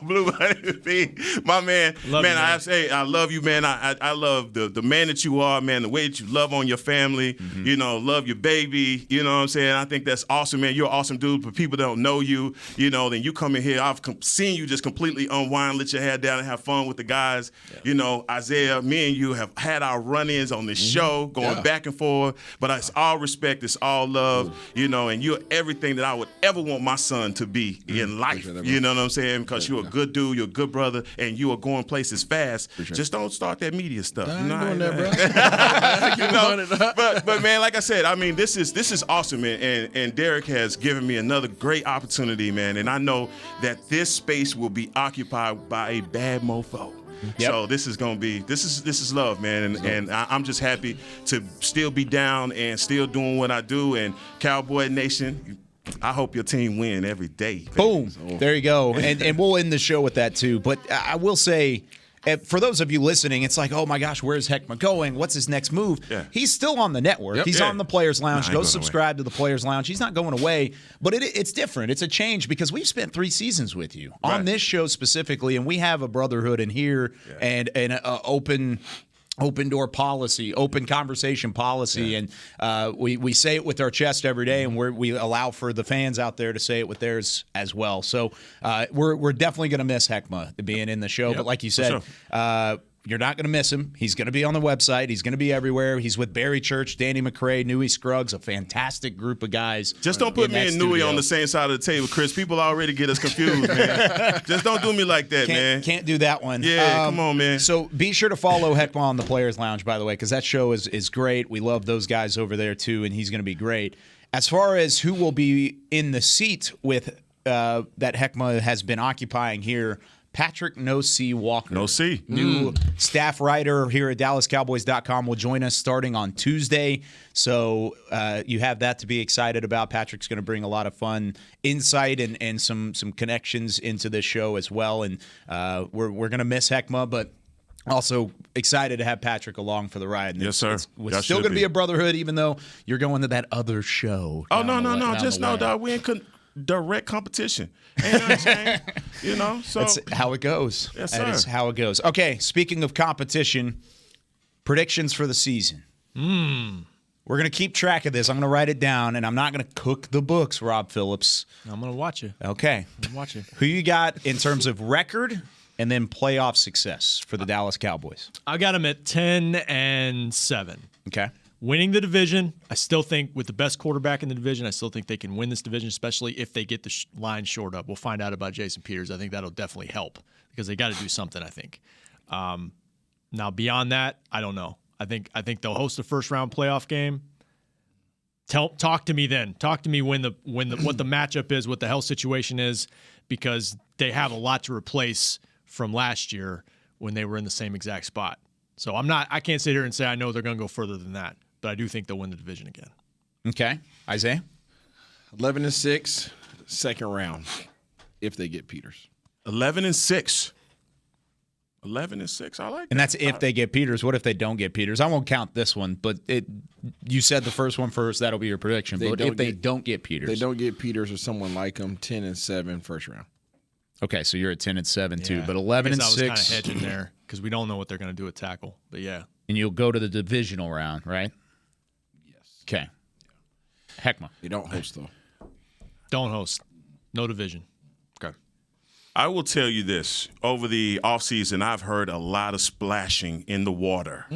Blue Bunnet P. My man. Love man, you, I say I love you, man. I love the man that you are, man, the way that you love on your family, you know, love your baby, you know what I'm saying? I think that's awesome, man. You're an awesome dude. For people that don't know you, you know, then you come in here. I've seen you just completely unwind, let your hair down and have fun with the guys. Yeah. You know, Isaiah, me and you have had our run-ins on this show, going back and forth, but it's all respect, it's all love. You know, and you're everything that I would ever want my son to be in life. You know what I'm saying? Because you're a good dude, you're a good brother, and you are going places fast. Just don't start that media stuff. I'm doing that, bro. You know? But man, like I said, I mean, this is awesome, man. And Derek has given me another great opportunity, man. And I know that this space will be occupied by a bad mofo. Yep. So this is love, man, and I'm just happy to still be down and still doing what I do. And Cowboy Nation, I hope your team win every day. Boom, there you go, and we'll end the show with that too. But I will say, for those of you listening, it's like, oh my gosh, where's Hek'ma going? What's his next move? Yeah. He's still on the network. He's on the Players Lounge. Go subscribe to the Players Lounge. He's not going away, but it's different. It's a change because we've spent 3 seasons with you on this show specifically, and we have a brotherhood in here and an open door policy, open conversation policy, and we say it with our chest every day, and we allow for the fans out there to say it with theirs as well. So we're definitely going to miss Hek'ma being in the show, but like you said, you're not going to miss him. He's going to be on the website. He's going to be everywhere. He's with Barry Church, Danny McCray, Newey Scruggs, a fantastic group of guys. Just don't put me and Newey on the same side of the table, Chris. People already get us confused, man. Just don't do me like that, man. Can't do that one. Yeah, come on, man. So be sure to follow Hek'ma on the Players Lounge, by the way, because that show is great. We love those guys over there, too, and he's going to be great. As far as who will be in the seat with that Hek'ma has been occupying here, Patrick No C Walker. No C. New staff writer here at DallasCowboys.com will join us starting on Tuesday. So you have that to be excited about. Patrick's going to bring a lot of fun insight and some connections into this show as well. And we're going to miss Hek'ma, but also excited to have Patrick along for the ride. And yes, sir. It's still going to be a brotherhood, even though you're going to that other show. Oh, no. Just know, dog, we ain't direct competition. You know, so that's how it goes. Yes, sir. That is how it goes. Okay, speaking of competition, predictions for the season. We're going to keep track of this. I'm going to write it down, and I'm not going to cook the books, Rob Phillips. I'm going to watch you. Okay. I'm watching. Who you got in terms of record and then playoff success for the Dallas Cowboys. I got them at 10-7. Okay. Winning the division, I still think with the best quarterback in the division, I still think they can win this division, especially if they get the line short up. We'll find out about Jason Peters. I think that'll definitely help because they got to do something, I think. Now, beyond that, I don't know. I think they'll host a first-round playoff game. Talk to me then. Talk to me when what the matchup is, what the health situation is, because they have a lot to replace from last year when they were in the same exact spot. So I can't sit here and say I know they're going to go further than that, but I do think they'll win the division again. Okay. Isaiah? 11-6, second round, if they get Peters. 11-6. 11-6. I like that. And that's if they get Peters. What if they don't get Peters? I won't count this one, but you said the first one first. That'll be your prediction. But if they don't get Peters. They don't get Peters or someone like him, 10-7 first round. Okay, so you're at 10-7 too, but 11-6. I was kind of hedging there because we don't know what they're going to do at tackle. But yeah. And you'll go to the divisional round, right? Yes. Okay. Hek'ma. You don't host, though. Don't host. No division. Okay. I will tell you this. Over the offseason, I've heard a lot of splashing in the water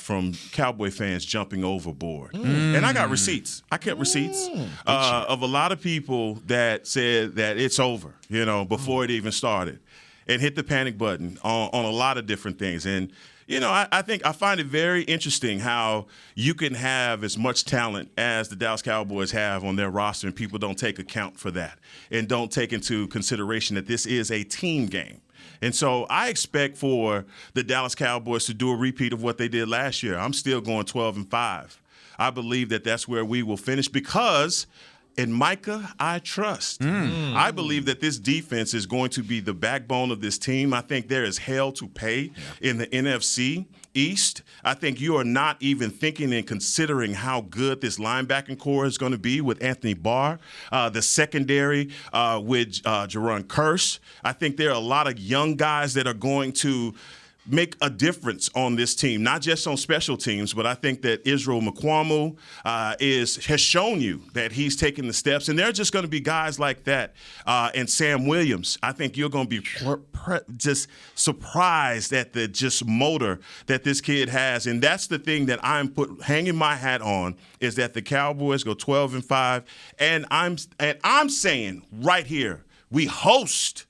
from Cowboy fans jumping overboard. And I got receipts. I kept receipts of a lot of people that said that it's over, before it even started, and hit the panic button on a lot of different things. And I think I find it very interesting how you can have as much talent as the Dallas Cowboys have on their roster, and people don't take account for that and don't take into consideration that this is a team game. And so I expect for the Dallas Cowboys to do a repeat of what they did last year. I'm still going 12-5. I believe that that's where we will finish because in Micah, I trust. I believe that this defense is going to be the backbone of this team. I think there is hell to pay in the NFC East. I think you are not even thinking and considering how good this linebacking core is going to be with Anthony Barr, the secondary with Jerron Kearse. I think there are a lot of young guys that are going to make a difference on this team, not just on special teams, but I think that Israel Mukuamu has shown you that he's taking the steps, and there are just going to be guys like that. And Sam Williams, I think you're going to be just surprised at the just motor that this kid has, and that's the thing that I'm hanging my hat on is that the Cowboys go 12-5, and I'm saying right here we host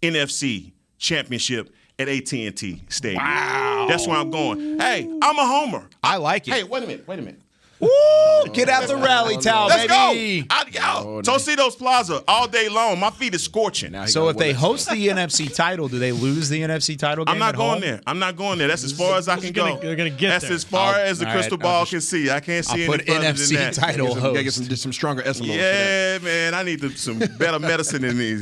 NFC Championship at AT&T Stadium. Wow. That's where I'm going. Hey, I'm a homer. I like it. Hey, wait a minute. Woo! Get out the rally towel, Let's baby. go. Tostitos Plaza all day long. My feet is scorching. So if they host the NFC title, do they lose the NFC title game I'm not at going home? there. I'm not going there. That's as far as I can go. They're going to get That's there. as far as the crystal ball can see. I can't see I'll any put further NFC than that. title host. Get some stronger Eskimos. Yeah, man. I need some better medicine than these.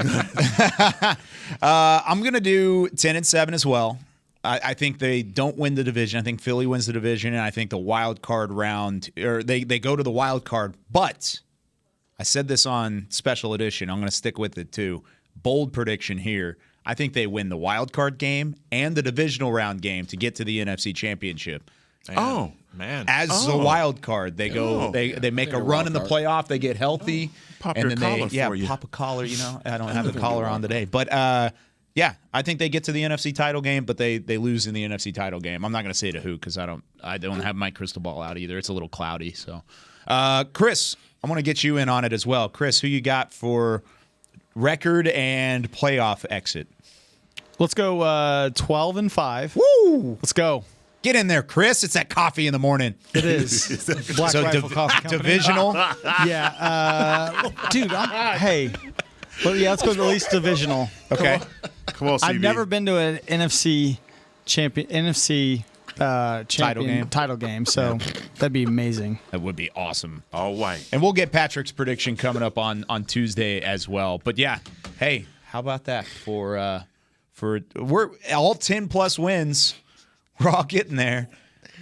I'm going to do 10-7 as well. I think they don't win the division. I think Philly wins the division, and I think the wild card round, or they go to the wild card. But I said this on Special Edition. I'm going to stick with it too. Bold prediction here. I think they win the wild card game and the divisional round game to get to the NFC Championship. Man. As the wild card, they go. They make a run in the playoff. They get healthy, Pop and your then collar for you. pop a collar. I don't have the collar on today, but. Yeah, I think they get to the NFC title game, but they lose in the NFC title game. I'm not going to say to who because I don't have my crystal ball out either. It's a little cloudy. So, Chris, I want to get you in on it as well. Chris, who you got for record and playoff exit? Let's go 12-5. Woo! Let's go. Get in there, Chris. It's that coffee in the morning. It is. Black Rifle Coffee Company. Divisional? Yeah. Dude, hey. Well, yeah, let's go to at least divisional. Okay. Come on, CB. I've never been to an NFC champion title game, so that'd be amazing. That would be awesome. All white. And we'll get Patrick's prediction coming up on Tuesday as well. But yeah, hey, how about that for we're all 10+ wins. We're all getting there.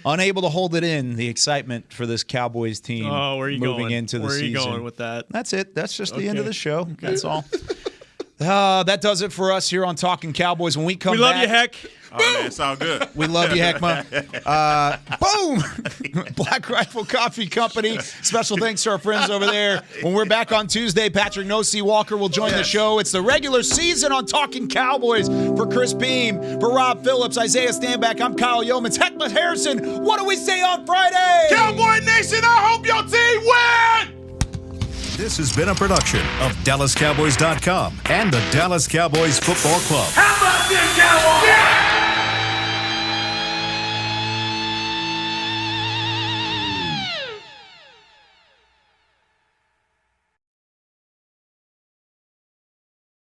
Unable to hold it in, the excitement for this Cowboys team where are you moving going? into the season. season. Where are you going with that? That's it. That's just the end of the show. That's all. That does it for us here on Talkin' Cowboys. When we come back, love you, Heck. Oh, man, it's all good. We love you, Hek'ma. Boom! Black Rifle Coffee Company. Special thanks to our friends over there. When we're back on Tuesday, Patrick No-C Walker will join the show. It's the regular season on Talkin Cowboys. For Chris Beam, for Rob Phillips, Isaiah Stanback, I'm Kyle Yeomans. Hek'ma Harrison, what do we say on Friday? Cowboy Nation, I hope your team win! This has been a production of DallasCowboys.com and the Dallas Cowboys Football Club. How about this, Cowboys? Yeah!